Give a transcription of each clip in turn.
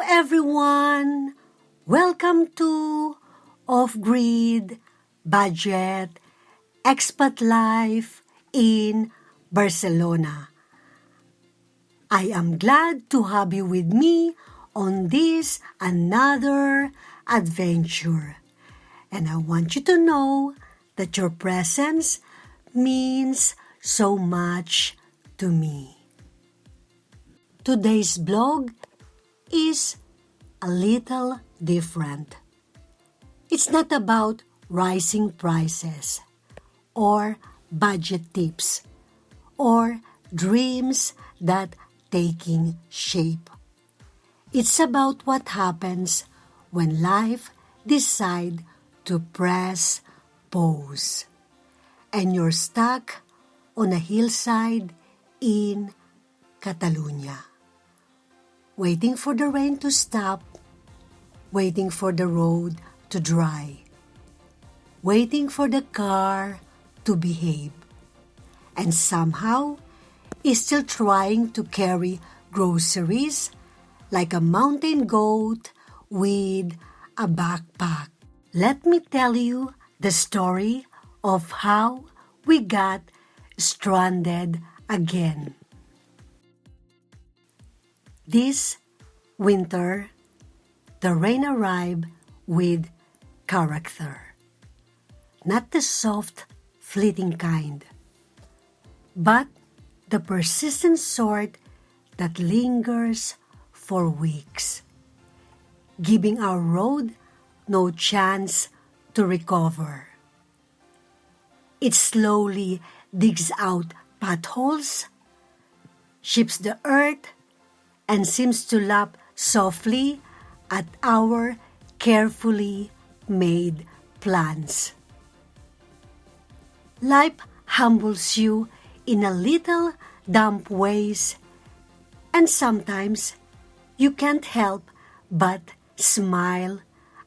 everyone! Welcome to Off-Grid Budget Expat Life in Barcelona. I am glad to have you with me on this another adventure. And I want you to know that your presence means so much to me. Today's blog is a little different. It's not about rising prices or budget tips or dreams that taking shape. It's about what happens when life decides to press pause and you're stuck on a hillside in Catalonia, waiting for the rain to stop, waiting for the road to dry, waiting for the car to behave, and somehow is still trying to carry groceries like a mountain goat with a backpack. Let me tell you the story of how we got stranded again. This winter, the rain arrived with character. Not the soft, fleeting kind, but the persistent sort that lingers for weeks, giving our road no chance to recover. It slowly digs out potholes, ships the earth, and seems to lap softly at our carefully made plans. Life humbles you in a little dumb ways, and sometimes you can't help but smile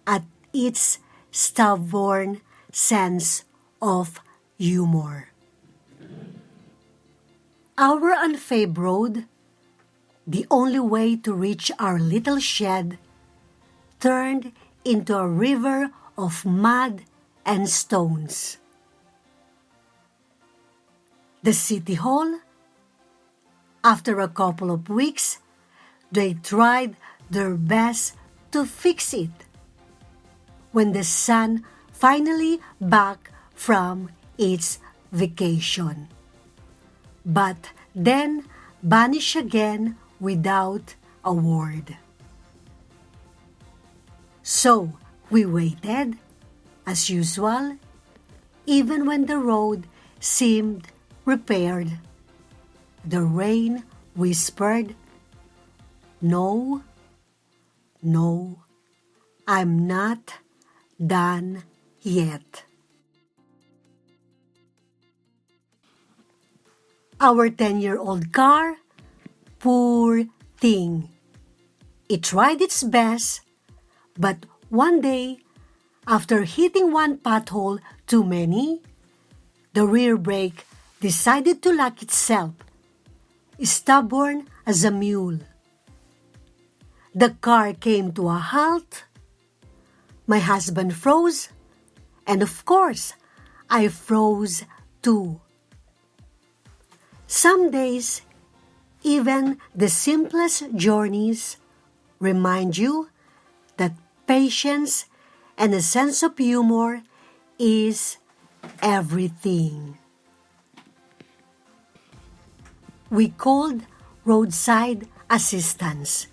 at its stubborn sense of humor. Our unpaved road, the only way to reach our little shed, turned into a river of mud and stones. The city hall, after a couple of weeks, they tried their best to fix it. When the sun finally back from its vacation, but then vanished again without a word. So we waited, as usual, even when the road seemed repaired. The rain whispered, "No, no, I'm not done yet." Our 10-year-old car, poor thing. It tried its best, but one day, after hitting one pothole too many, the rear brake decided to lock itself, stubborn as a mule. The car came to a halt. My husband froze, and of course, I froze too. Some days, even the simplest journeys remind you that patience and a sense of humor is everything. We called roadside assistance,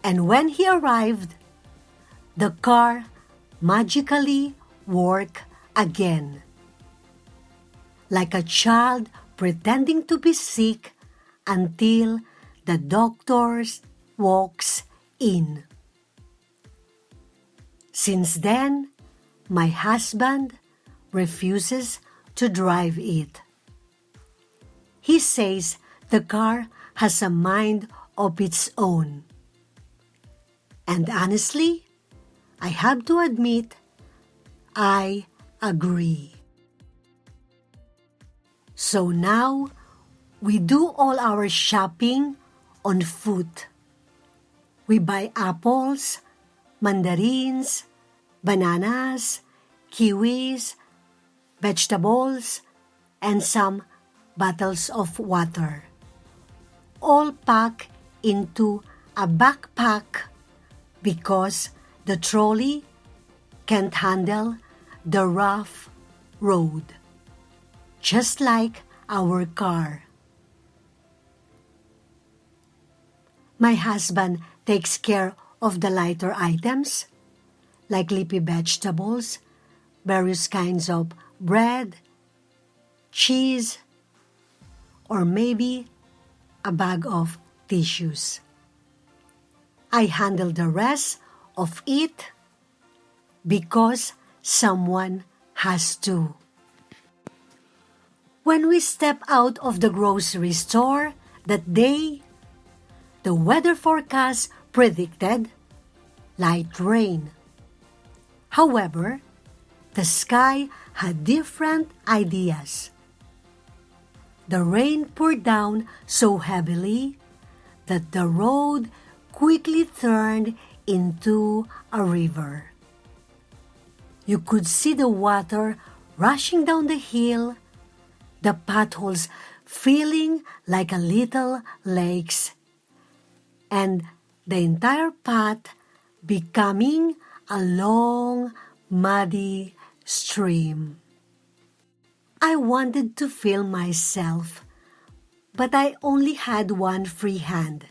and when he arrived, the car magically worked again. Like a child pretending to be sick until the doctor walks in. Since then, my husband refuses to drive it. He says the car has a mind of its own. And honestly, I have to admit, I agree. So now, we do all our shopping on foot. We buy apples, mandarins, bananas, kiwis, vegetables, and some bottles of water, all packed into a backpack because the trolley can't handle the rough road, just like our car. My husband takes care of the lighter items, like leafy vegetables, various kinds of bread, cheese, or maybe a bag of tissues. I handle the rest of it because someone has to. When we step out of the grocery store that day, the weather forecast predicted light rain. However, the sky had different ideas. The rain poured down so heavily that the road quickly turned into a river. You could see the water rushing down the hill, the potholes feeling like a little lakes, and the entire path becoming a long, muddy stream. I wanted to film myself, but I only had one free hand.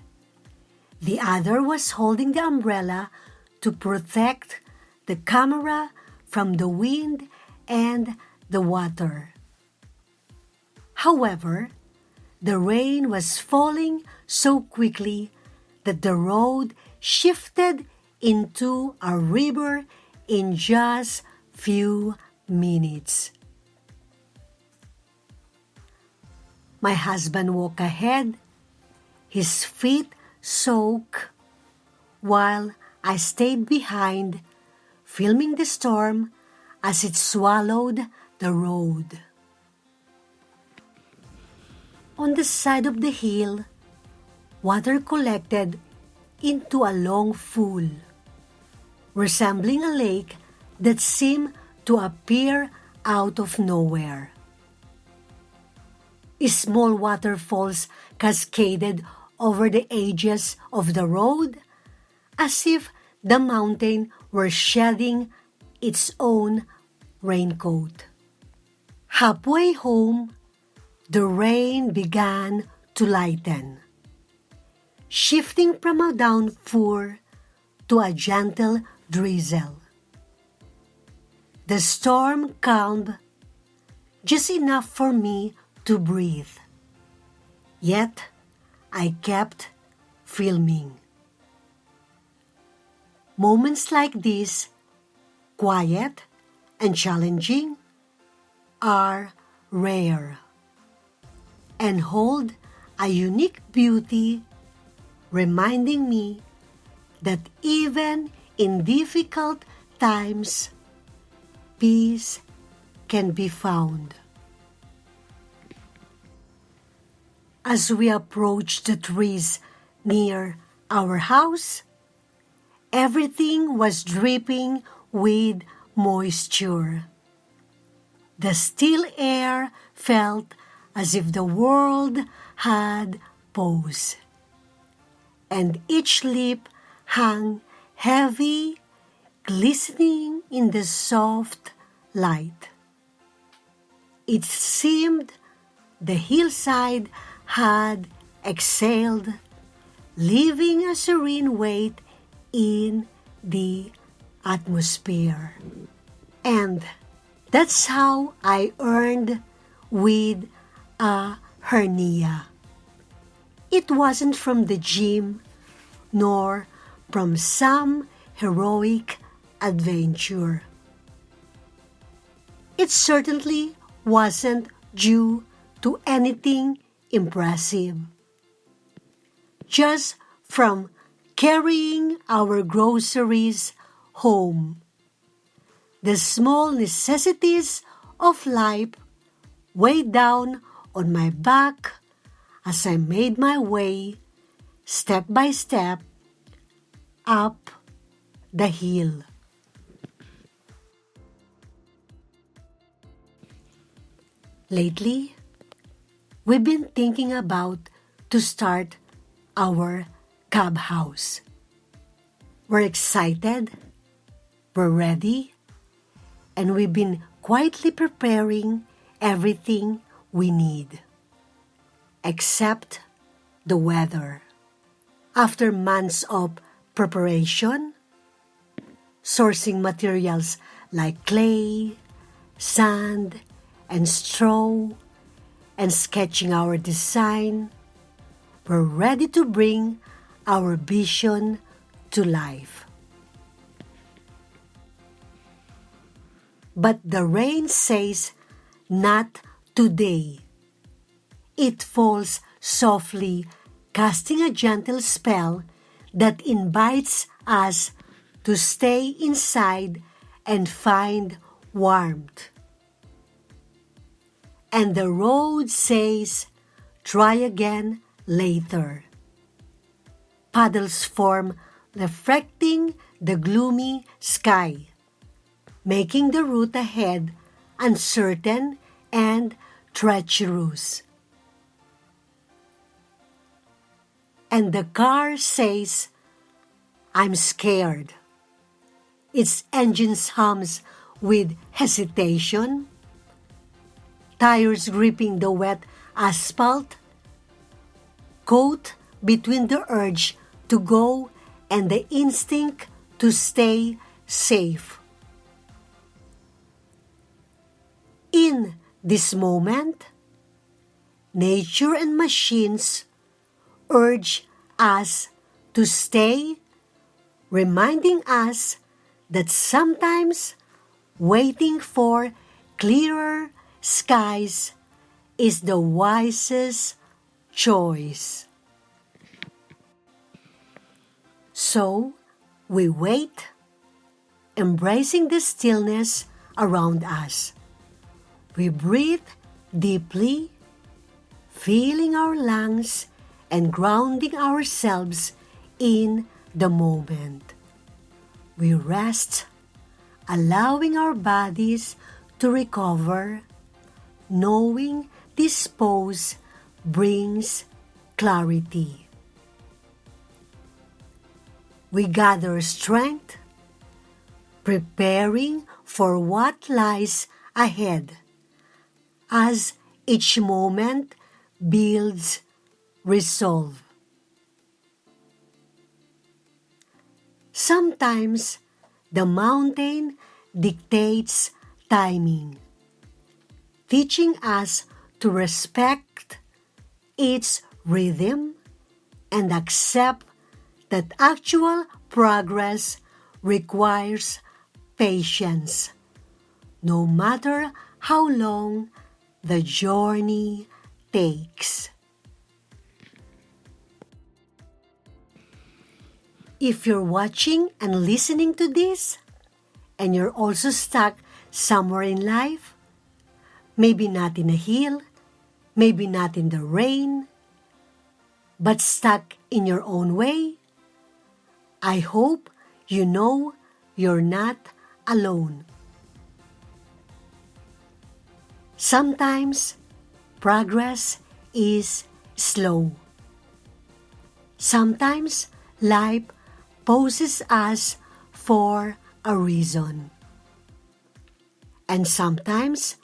The other was holding the umbrella to protect the camera from the wind and the water. However, the rain was falling so quickly that the road shifted into a river in just few minutes. My husband walked ahead, his feet soaked, while I stayed behind, filming the storm as it swallowed the road. On the side of the hill, water collected into a long pool, resembling a lake that seemed to appear out of nowhere. Small waterfalls cascaded over the edges of the road, as if the mountain were shedding its own raincoat. Halfway home, the rain began to lighten, shifting from a downpour to a gentle drizzle. The storm calmed, just enough for me to breathe. Yet, I kept filming. Moments like this, quiet and challenging, are rare and hold a unique beauty, reminding me that even in difficult times, peace can be found. As we approached the trees near our house, everything was dripping with moisture. The still air felt as if the world had paused, and each leaf hung heavy, glistening in the soft light. It seemed the hillside had exhaled, leaving a serene weight in the atmosphere. And that's how I earned with a hernia. It wasn't from the gym, nor from some heroic adventure. It certainly wasn't due to anything impressive. Just from carrying our groceries home. The small necessities of life weighed down on my back as I made my way, step by step, up the hill. Lately, we've been thinking about to start our cub house. We're excited, we're ready, and we've been quietly preparing everything we need, except the weather. After months of preparation, sourcing materials like clay, sand, and straw, and sketching our design, we're ready to bring our vision to life. But the rain says, "Not today." It falls softly, casting a gentle spell that invites us to stay inside and find warmth. And the road says, "Try again later." Puddles form, reflecting the gloomy sky, making the route ahead uncertain and treacherous. And the car says, "I'm scared." Its engine hums with hesitation, tires gripping the wet asphalt, caught between the urge to go and the instinct to stay safe. In this moment, nature and machines urge us to stay, reminding us that sometimes waiting for clearer skies is the wisest choice. So we wait, embracing the stillness around us. We breathe deeply, filling our lungs and grounding ourselves in the moment. We rest, allowing our bodies to recover, knowing this pause brings clarity. We gather strength, preparing for what lies ahead, as each moment builds resolve. Sometimes the mountain dictates timing, teaching us to respect its rhythm and accept that actual progress requires patience, no matter how long the journey takes. If you're watching and listening to this, and you're also stuck somewhere in life, maybe not in a hill, maybe not in the rain, but stuck in your own way, I hope you know you're not alone. Sometimes progress is slow. Sometimes life poses us for a reason. And sometimes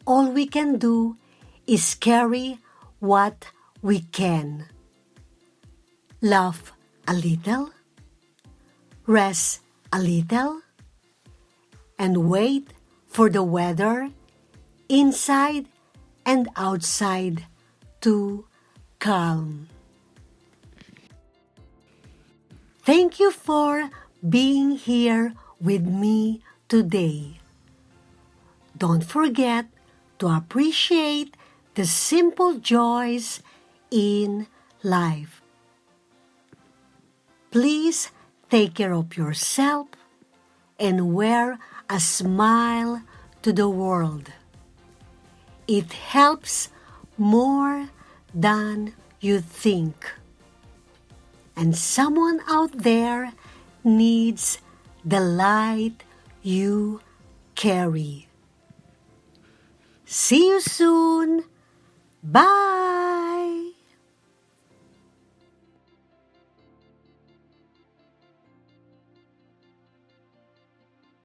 all we can do is carry what we can. Laugh a little, rest a little, and wait for the weather inside and outside to calm. Thank you for being here with me today. Don't forget to appreciate the simple joys in life. Please take care of yourself and wear a smile to the world. It helps more than you think. And someone out there needs the light you carry. See you soon!